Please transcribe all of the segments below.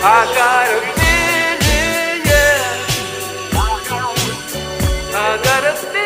I got a feeling, yeah. I got a feeling.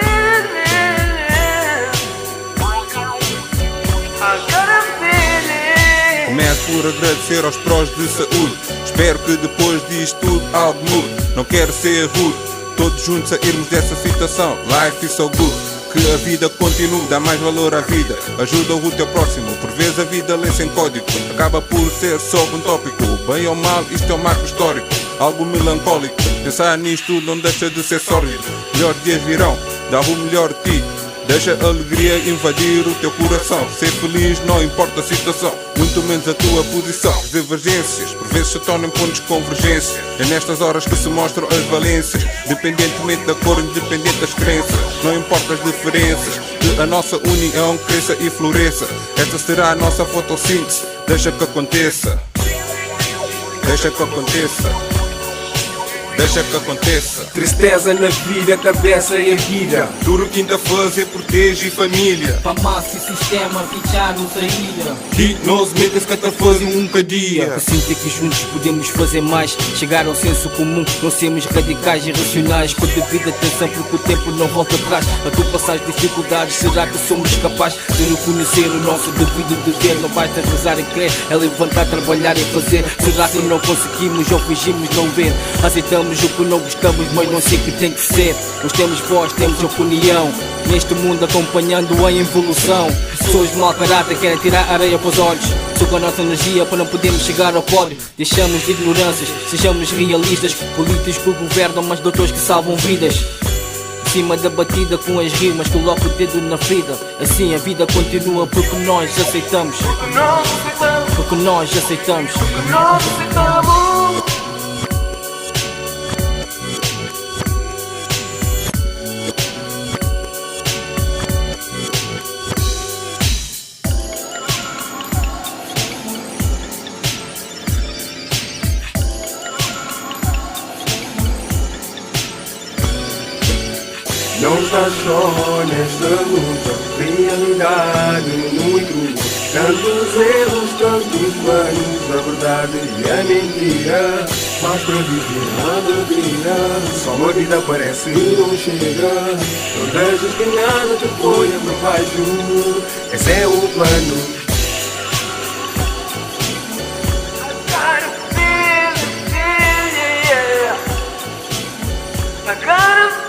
I got a feeling. Começo por agradecer aos prós de saúde. Espero que depois disto tudo algo mude. Não quero ser rude, todos juntos sairmos dessa situação. Life is so good. Que a vida continue, dá mais valor à vida. Ajuda o teu próximo, por vezes a vida lê sem código. Acaba por ser só um tópico. Bem ou mal, isto é um marco histórico. Algo melancólico, pensar nisto não deixa de ser sórdido. Melhores dias virão, dá o melhor de ti. Deixa a alegria invadir o teu coração. Ser feliz não importa a situação, muito menos a tua posição. As divergências por vezes se tornam pontos de convergência. É nestas horas que se mostram as valências. Independentemente da cor, independente das crenças, não importa as diferenças. Que a nossa união cresça e floresça. Esta será a nossa fotossíntese. Deixa que aconteça. Deixa que aconteça. Deixa que aconteça. Tristeza na vida, cabeça erguida. Duro que ainda fazer, protege família. Farmácia e sistema, fichar no saída. Hipnose, metas que até fazem cada dia. Eu sinto que juntos podemos fazer mais. Chegar ao senso comum, não sermos radicais e irracionais. Com devida atenção porque o tempo não volta atrás. A tu passar as dificuldades, será que somos capazes de reconhecer o nosso devido dever? Não basta rezar e crer, é levantar, trabalhar e fazer. Será que não conseguimos ou fingimos não ver? Aceitamos o que não buscamos, mas não sei o que tem que ser. Nós temos voz, temos opinião neste mundo acompanhando a evolução. Pessoas de mau caráter querem tirar areia para os olhos. Sugam a nossa energia para não podermos chegar ao pódio. Deixamos de ignorâncias, sejamos realistas. Políticos que governam, mas doutores que salvam vidas. Acima da batida com as rimas, coloco o dedo na ferida. Assim a vida continua porque nós aceitamos. Porque nós aceitamos. Não estás só nesta luta, realidade muito. Tantos erros, tantos planos, a verdade e a mentira. Mas para viver a alegria, só uma vida parece e não chega. Não deixes que nada te ponha para baixo, esse é o plano. I got a